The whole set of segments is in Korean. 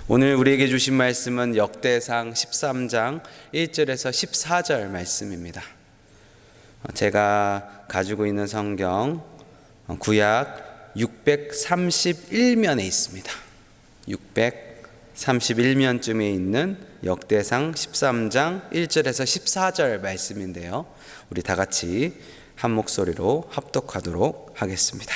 오늘 우리에게 주신 말씀은 역대상 13장 1절에서 14절 말씀입니다. 제가 가지고 있는 성경 구약 631면에 있습니다. 631면쯤에 있는 역대상 13장 1절에서 14절 말씀인데요. 우리 다 같이 한 목소리로 합독하도록 하겠습니다.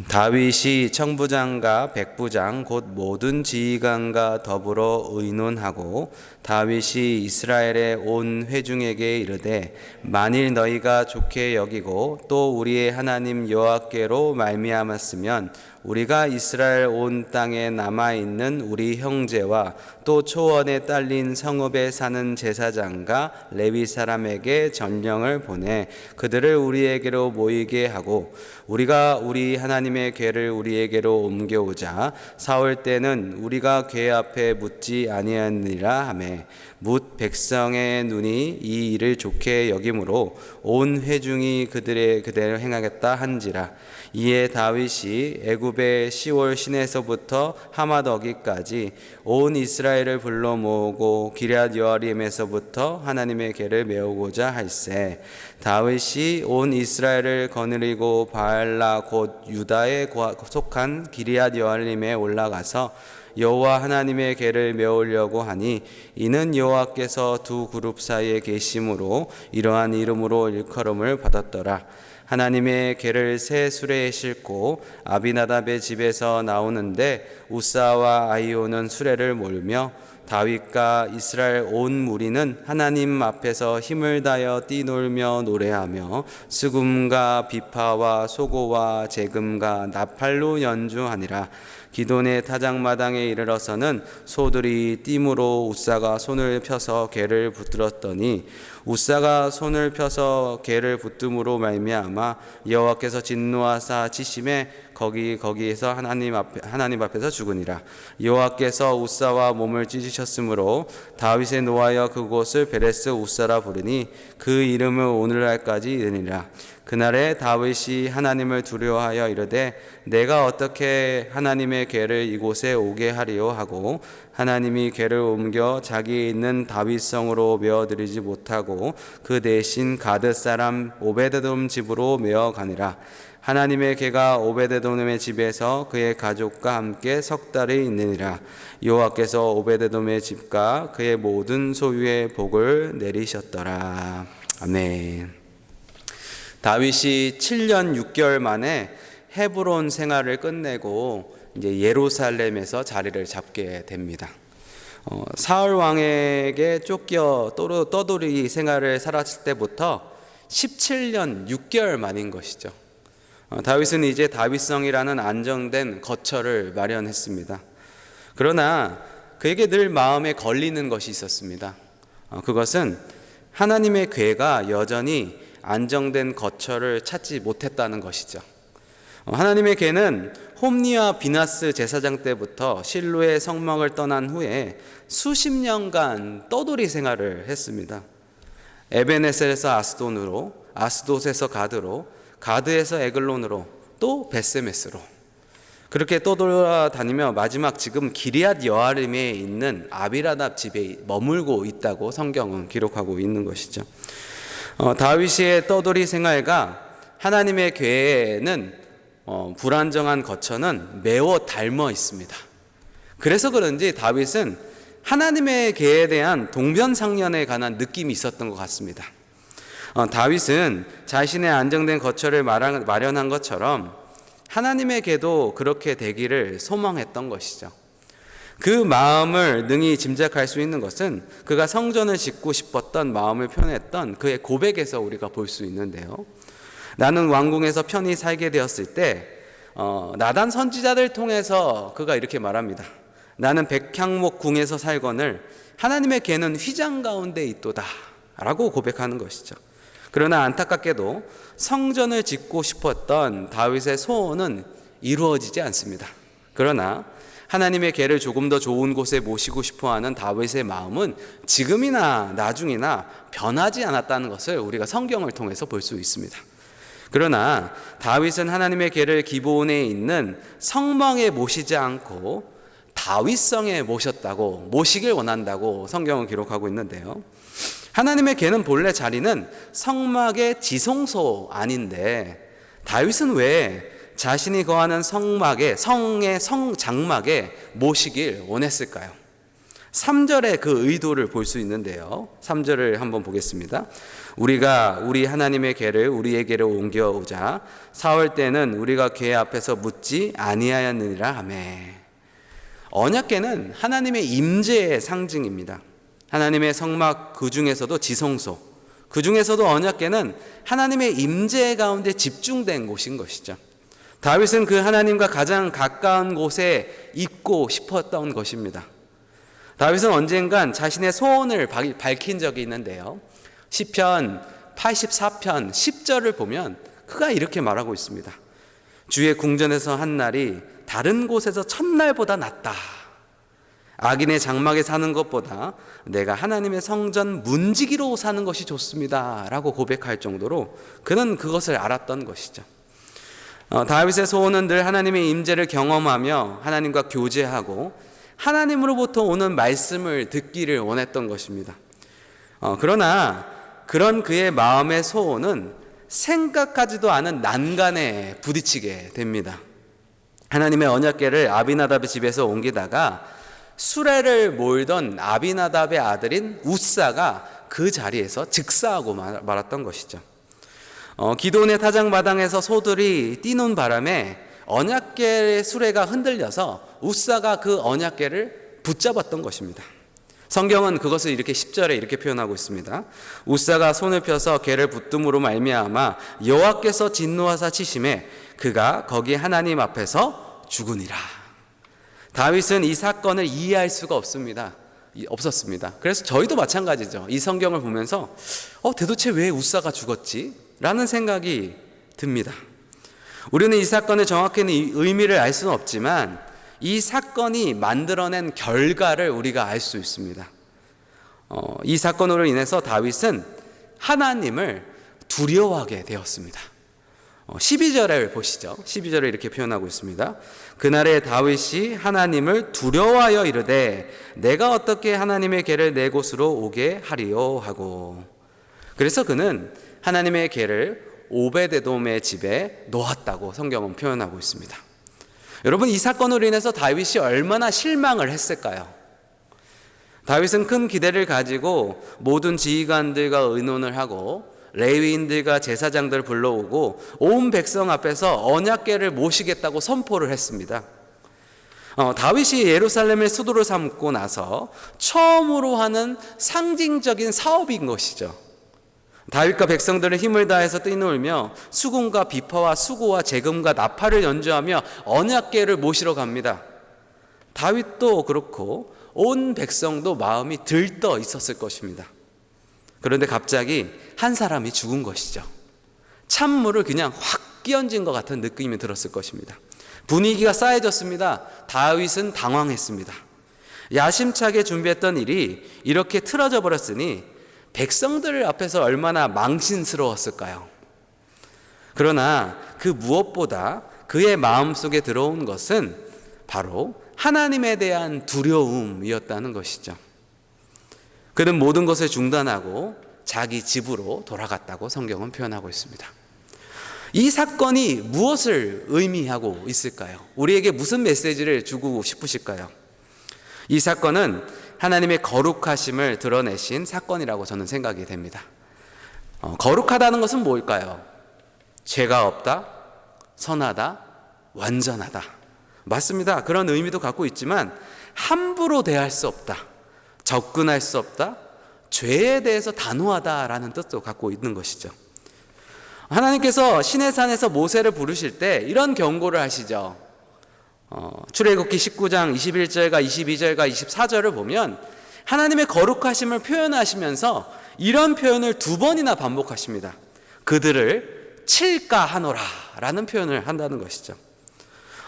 다윗이 청부장과 백부장 곧 모든 지휘관과 더불어 의논하고 다윗이 이스라엘의 온 회중에게 이르되 만일 너희가 좋게 여기고 또 우리의 하나님 여호와께로 말미암았으면 우리가 이스라엘 온 땅에 남아있는 우리 형제와 또 초원에 딸린 성읍에 사는 제사장과 레위 사람에게 전령을 보내 그들을 우리에게로 모이게 하고 우리가 우리 하나님의 궤를 우리에게로 옮겨오자 사올 때는 우리가 궤 앞에 묻지 아니하니라 하매 뭇 백성의 눈이 이 일을 좋게 여김으로 온 회중이 그대로 행하겠다 한지라. 이에 다윗이 애굽의 시월 시내에서부터 하맛어기까지 온 이스라엘을 불러 모으고 기럇 여아림에서부터 하나님의 궤를 메우고자 할세. 다윗이 온 이스라엘을 거느리고 바알라 곧 유다에 속한 기럇 여아림에 올라가서 여호와 하나님의 궤를 메우려고 하니 이는 여호와께서 두 그룹 사이에 계심으로 이러한 이름으로 일컬음을 받았더라. 하나님의 궤를 새 수레에 싣고 아비나답의 집에서 나오는데 우사와 아히오는 수레를 몰며 다윗과 이스라엘 온 무리는 하나님 앞에서 힘을 다하여 뛰놀며 노래하며 수금과 비파와 소고와 제금과 나팔로 연주하니라. 기돈의 타작마당에 이르러서는 소들이 띠므로 우사가 손을 펴서 궤를 붙들었더니 우사가 손을 펴서 궤를 붙듦으로 말미암아 여호와께서 진노하사 치심에 거기에서 하나님 앞에서 죽으니라. 여호와께서 우사와 몸을 찢으셨으므로 다윗의 노하여 그곳을 베레스 우사라 부르니 그 이름은 오늘날까지 이르니라. 그날에 다윗이 하나님을 두려워하여 이르되 내가 어떻게 하나님의 궤를 이곳에 오게 하리요 하고 하나님이 궤를 옮겨 자기 있는 다윗성으로 메어드리지 못하고 그 대신 가드 사람 오베데돔 집으로 메어 가니라. 하나님의 궤가 오베데돔의 집에서 그의 가족과 함께 석 달이 있느니라. 여호와께서 오베데돔의 집과 그의 모든 소유의 복을 내리셨더라. 아멘. 다윗이 7년 6개월 만에 헤브론 생활을 끝내고 이제 예루살렘에서 자리를 잡게 됩니다. 사울 왕에게 쫓겨 떠돌이 생활을 살았을 때부터 17년 6개월 만인 것이죠. 다윗은 이제 다윗성이라는 안정된 거처를 마련했습니다. 그러나 그에게 늘 마음에 걸리는 것이 있었습니다. 그것은 하나님의 궤가 여전히 안정된 거처를 찾지 못했다는 것이죠. 하나님의 궤는 홈니와 비나스 제사장 때부터 실로의 성막을 떠난 후에 수십 년간 떠돌이 생활을 했습니다. 에베네셀에서 아스돈으로, 아스돗에서 가드로, 가드에서 에글론으로, 또 베세메스로 그렇게 떠돌아다니며 마지막 지금 기럇 여아림에 있는 아비나답 집에 머물고 있다고 성경은 기록하고 있는 것이죠. 다윗의 떠돌이 생활과 하나님의 궤에는 불안정한 거처는 매우 닮아 있습니다. 그래서 그런지 다윗은 하나님의 궤에 대한 동병상련에 관한 느낌이 있었던 것 같습니다. 다윗은 자신의 안정된 거처를 마련한 것처럼 하나님의 궤도 그렇게 되기를 소망했던 것이죠. 그 마음을 능히 짐작할 수 있는 것은 그가 성전을 짓고 싶었던 마음을 표현했던 그의 고백에서 우리가 볼 수 있는데요. 나는 왕궁에서 편히 살게 되었을 때 나단 선지자들 통해서 그가 이렇게 말합니다. 나는 백향목 궁에서 살거늘 하나님의 궤는 휘장 가운데 있도다 라고 고백하는 것이죠. 그러나 안타깝게도 성전을 짓고 싶었던 다윗의 소원은 이루어지지 않습니다. 그러나 하나님의 궤를 조금 더 좋은 곳에 모시고 싶어하는 다윗의 마음은 지금이나 나중이나 변하지 않았다는 것을 우리가 성경을 통해서 볼 수 있습니다. 그러나 다윗은 하나님의 궤를 기브온에 있는 성막에 모시지 않고 다윗성에 모시길 원한다고 성경은 기록하고 있는데요. 하나님의 개는 본래 자리는 성막의 지성소 아닌데 다윗은 왜 자신이 거하는 성의 성장막에 모시길 원했을까요? 3절의 그 의도를 볼 수 있는데요. 3절을 한번 보겠습니다. 우리가 우리 하나님의 개를 우리에게로 옮겨오자 사울 때는 우리가 궤 앞에서 묻지 아니하였느니라 하며. 언약궤는 하나님의 임재의 상징입니다. 하나님의 성막 그 중에서도 지성소, 그 중에서도 언약궤는 하나님의 임재 가운데 집중된 곳인 것이죠. 다윗은 그 하나님과 가장 가까운 곳에 있고 싶었던 것입니다. 다윗은 언젠간 자신의 소원을 밝힌 적이 있는데요. 시편 84편 10절을 보면 그가 이렇게 말하고 있습니다. 주의 궁전에서 한 날이 다른 곳에서 첫날보다 낫다. 악인의 장막에 사는 것보다 내가 하나님의 성전 문지기로 사는 것이 좋습니다 라고 고백할 정도로 그는 그것을 알았던 것이죠. 다윗의 소원은 늘 하나님의 임재를 경험하며 하나님과 교제하고 하나님으로부터 오는 말씀을 듣기를 원했던 것입니다. 그러나 그런 그의 마음의 소원은 생각하지도 않은 난간에 부딪히게 됩니다. 하나님의 언약궤를 아비나답의 집에서 옮기다가 수레를 몰던 아비나답의 아들인 우사가 그 자리에서 즉사하고 말았던 것이죠. 기드온의 타작마당에서 소들이 뛰는 바람에 언약궤의 수레가 흔들려서 우사가 그 언약궤를 붙잡았던 것입니다. 성경은 그것을 이렇게 10절에 이렇게 표현하고 있습니다. 우사가 손을 펴서 궤를 붙듦으로 말미암아 여호와께서 진노하사 치심에 그가 거기 하나님 앞에서 죽으니라. 다윗은 이 사건을 이해할 수가 없었습니다. 그래서 저희도 마찬가지죠. 이 성경을 보면서 도대체 왜 우사가 죽었지? 라는 생각이 듭니다. 우리는 이 사건의 정확한 의미를 알 수는 없지만 이 사건이 만들어낸 결과를 우리가 알 수 있습니다. 이 사건으로 인해서 다윗은 하나님을 두려워하게 되었습니다. 12절을 보시죠. 12절에 이렇게 표현하고 있습니다. 그날에 다윗이 하나님을 두려워하여 이르되 내가 어떻게 하나님의 궤를 내 곳으로 오게 하리요 하고. 그래서 그는 하나님의 궤를 오베데돔의 집에 놓았다고 성경은 표현하고 있습니다. 여러분, 이 사건으로 인해서 다윗이 얼마나 실망을 했을까요? 다윗은 큰 기대를 가지고 모든 지휘관들과 의논을 하고 레위인들과 제사장들을 불러오고 온 백성 앞에서 언약궤를 모시겠다고 선포를 했습니다. 다윗이 예루살렘을 수도로 삼고 나서 처음으로 하는 상징적인 사업인 것이죠. 다윗과 백성들은 힘을 다해서 뛰놀며 수금과 비파와 수고와 재금과 나팔을 연주하며 언약궤를 모시러 갑니다. 다윗도 그렇고 온 백성도 마음이 들떠 있었을 것입니다. 그런데 갑자기 한 사람이 죽은 것이죠. 찬물을 그냥 확 끼얹은 것 같은 느낌이 들었을 것입니다. 분위기가 싸해졌습니다. 다윗은 당황했습니다. 야심차게 준비했던 일이 이렇게 틀어져 버렸으니 백성들 앞에서 얼마나 망신스러웠을까요? 그러나 그 무엇보다 그의 마음속에 들어온 것은 바로 하나님에 대한 두려움이었다는 것이죠. 그는 모든 것을 중단하고 자기 집으로 돌아갔다고 성경은 표현하고 있습니다. 이 사건이 무엇을 의미하고 있을까요? 우리에게 무슨 메시지를 주고 싶으실까요? 이 사건은 하나님의 거룩하심을 드러내신 사건이라고 저는 생각이 됩니다. 거룩하다는 것은 뭘까요? 죄가 없다, 선하다, 완전하다. 맞습니다. 그런 의미도 갖고 있지만 함부로 대할 수 없다, 접근할 수 없다, 죄에 대해서 단호하다라는 뜻도 갖고 있는 것이죠. 하나님께서 시내산에서 모세를 부르실 때 이런 경고를 하시죠. 출애굽기 19장 21절과 22절과 24절을 보면 하나님의 거룩하심을 표현하시면서 이런 표현을 2번이나 반복하십니다. 그들을 칠까 하노라 라는 표현을 한다는 것이죠.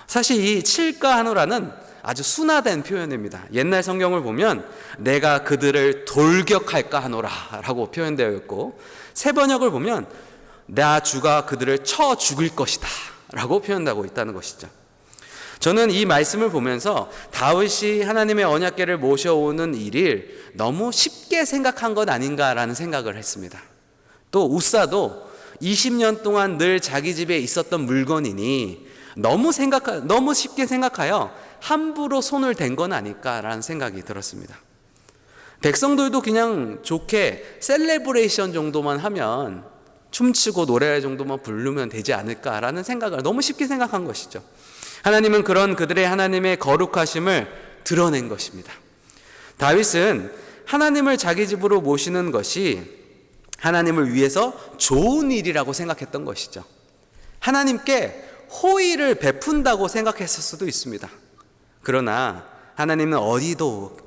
사실 이 칠까 하노라는 아주 순화된 표현입니다. 옛날 성경을 보면 내가 그들을 돌격할까 하노라 라고 표현되어 있고, 새 번역을 보면 나 주가 그들을 쳐 죽일 것이다 라고 표현하고 있다는 것이죠. 저는 이 말씀을 보면서 다윗이 하나님의 언약궤를 모셔오는 일을 너무 쉽게 생각한 것 아닌가라는 생각을 했습니다. 또 우사도 20년 동안 늘 자기 집에 있었던 물건이니 너무 쉽게 생각하여 함부로 손을 댄 건 아닐까라는 생각이 들었습니다. 백성들도 그냥 좋게 셀레브레이션 정도만 하면, 춤추고 노래 정도만 부르면 되지 않을까라는 생각을 너무 쉽게 생각한 것이죠. 하나님은 그런 그들의 하나님의 거룩하심을 드러낸 것입니다. 다윗은 하나님을 자기 집으로 모시는 것이 하나님을 위해서 좋은 일이라고 생각했던 것이죠. 하나님께 호의를 베푼다고 생각했을 수도 있습니다. 그러나 하나님은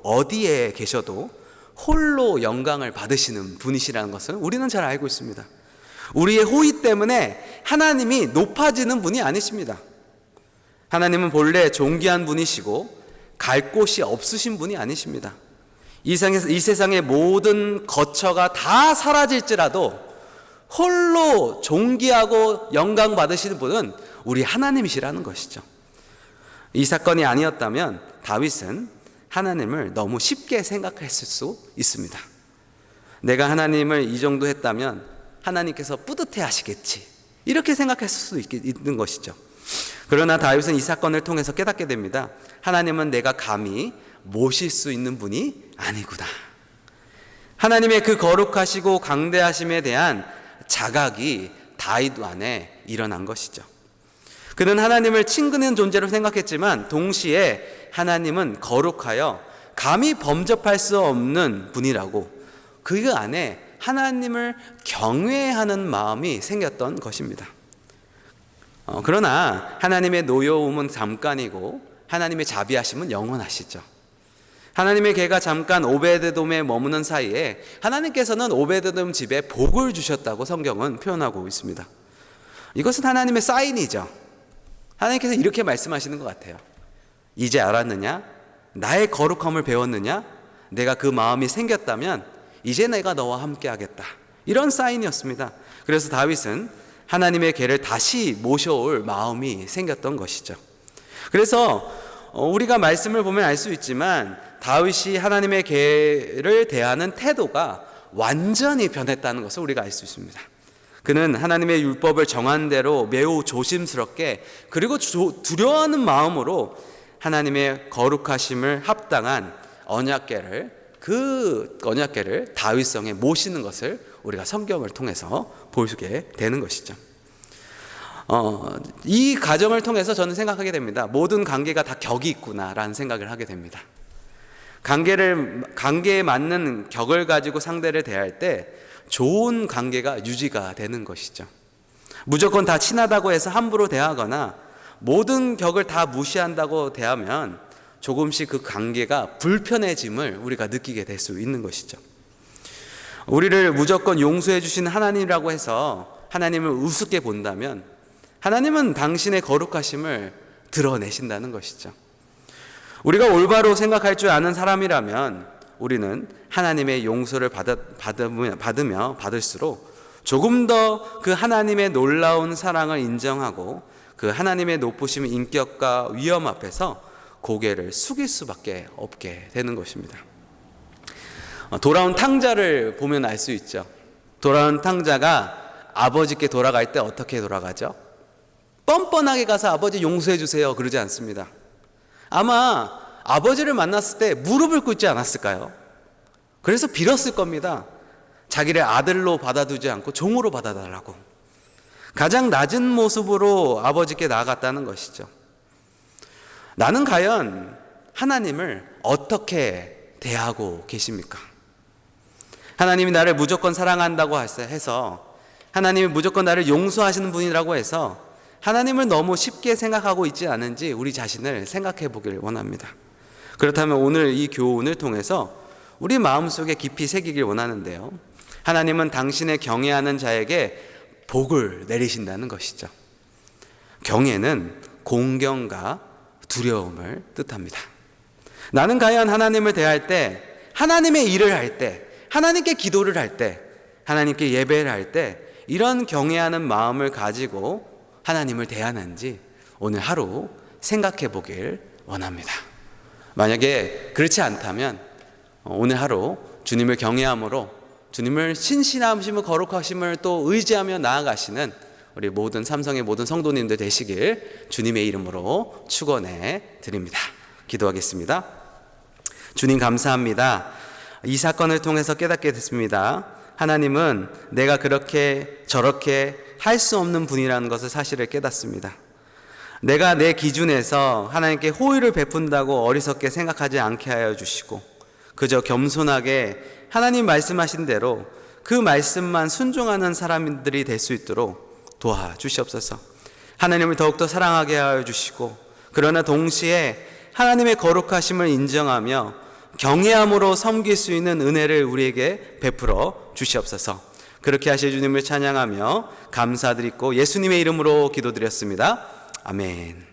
어디에 계셔도 홀로 영광을 받으시는 분이시라는 것을 우리는 잘 알고 있습니다. 우리의 호의 때문에 하나님이 높아지는 분이 아니십니다. 하나님은 본래 존귀한 분이시고 갈 곳이 없으신 분이 아니십니다. 이 세상의 모든 거처가 다 사라질지라도 홀로 존귀하고 영광 받으시는 분은 우리 하나님이시라는 것이죠. 이 사건이 아니었다면 다윗은 하나님을 너무 쉽게 생각했을 수 있습니다. 내가 하나님을 이 정도 했다면 하나님께서 뿌듯해 하시겠지, 이렇게 생각했을 수도 있는 것이죠. 그러나 다윗은 이 사건을 통해서 깨닫게 됩니다. 하나님은 내가 감히 모실 수 있는 분이 아니구나. 하나님의 그 거룩하시고 강대하심에 대한 자각이 다윗 안에 일어난 것이죠. 그는 하나님을 친근한 존재로 생각했지만 동시에 하나님은 거룩하여 감히 범접할 수 없는 분이라고, 그 안에 하나님을 경외하는 마음이 생겼던 것입니다. 그러나 하나님의 노여움은 잠깐이고 하나님의 자비하심은 영원하시죠. 하나님의 개가 잠깐 오베드돔에 머무는 사이에 하나님께서는 오베드돔 집에 복을 주셨다고 성경은 표현하고 있습니다. 이것은 하나님의 사인이죠. 하나님께서 이렇게 말씀하시는 것 같아요. 이제 알았느냐? 나의 거룩함을 배웠느냐? 내가 그 마음이 생겼다면 이제 내가 너와 함께 하겠다. 이런 사인이었습니다. 그래서 다윗은 하나님의 궤를 다시 모셔올 마음이 생겼던 것이죠. 그래서 우리가 말씀을 보면 알 수 있지만 다윗이 하나님의 궤를 대하는 태도가 완전히 변했다는 것을 우리가 알 수 있습니다. 그는 하나님의 율법을 정한 대로 매우 조심스럽게 그리고 두려워하는 마음으로 하나님의 거룩하심을 합당한 그 언약궤를 다윗성에 모시는 것을 우리가 성경을 통해서 보게 되는 것이죠. 이 과정을 통해서 저는 생각하게 됩니다. 모든 관계가 다 격이 있구나라는 생각을 하게 됩니다. 관계에 맞는 격을 가지고 상대를 대할 때 좋은 관계가 유지가 되는 것이죠. 무조건 다 친하다고 해서 함부로 대하거나 모든 격을 다 무시한다고 대하면 조금씩 그 관계가 불편해짐을 우리가 느끼게 될 수 있는 것이죠. 우리를 무조건 용서해 주시는 하나님이라고 해서 하나님을 우습게 본다면 하나님은 당신의 거룩하심을 드러내신다는 것이죠. 우리가 올바로 생각할 줄 아는 사람이라면 우리는 하나님의 용서를 받으며 받을수록 조금 더 그 하나님의 놀라운 사랑을 인정하고 그 하나님의 높으신 인격과 위엄 앞에서 고개를 숙일 수밖에 없게 되는 것입니다. 돌아온 탕자를 보면 알 수 있죠. 돌아온 탕자가 아버지께 돌아갈 때 어떻게 돌아가죠? 뻔뻔하게 가서 아버지 용서해 주세요 그러지 않습니다. 아마 아버지를 만났을 때 무릎을 꿇지 않았을까요? 그래서 빌었을 겁니다. 자기를 아들로 받아두지 않고 종으로 받아달라고. 가장 낮은 모습으로 아버지께 나아갔다는 것이죠. 나는 과연 하나님을 어떻게 대하고 계십니까? 하나님이 나를 무조건 사랑한다고 해서, 하나님이 무조건 나를 용서하시는 분이라고 해서 하나님을 너무 쉽게 생각하고 있지 않은지 우리 자신을 생각해 보길 원합니다. 그렇다면 오늘 이 교훈을 통해서 우리 마음속에 깊이 새기길 원하는데요. 하나님은 당신의 경외하는 자에게 복을 내리신다는 것이죠. 경외는 공경과 두려움을 뜻합니다. 나는 과연 하나님을 대할 때, 하나님의 일을 할 때, 하나님께 기도를 할 때, 하나님께 예배를 할 때 이런 경외하는 마음을 가지고 하나님을 대하는지 오늘 하루 생각해 보길 원합니다. 만약에 그렇지 않다면 오늘 하루 주님을 경외함으로 주님을 신실하심을 거룩하심을 또 의지하며 나아가시는 우리 모든 삼성의 모든 성도님들 되시길 주님의 이름으로 축원해 드립니다. 기도하겠습니다. 주님 감사합니다. 이 사건을 통해서 깨닫게 됐습니다. 하나님은 내가 그렇게 저렇게 할 수 없는 분이라는 것을 사실을 깨닫습니다. 내가 내 기준에서 하나님께 호의를 베푼다고 어리석게 생각하지 않게 하여 주시고 그저 겸손하게 하나님 말씀하신 대로 그 말씀만 순종하는 사람들이 될 수 있도록 도와주시옵소서. 하나님을 더욱더 사랑하게 하여 주시고 그러나 동시에 하나님의 거룩하심을 인정하며 경외함으로 섬길 수 있는 은혜를 우리에게 베풀어 주시옵소서. 그렇게 하실 주님을 찬양하며 감사드리고 예수님의 이름으로 기도드렸습니다. 아멘.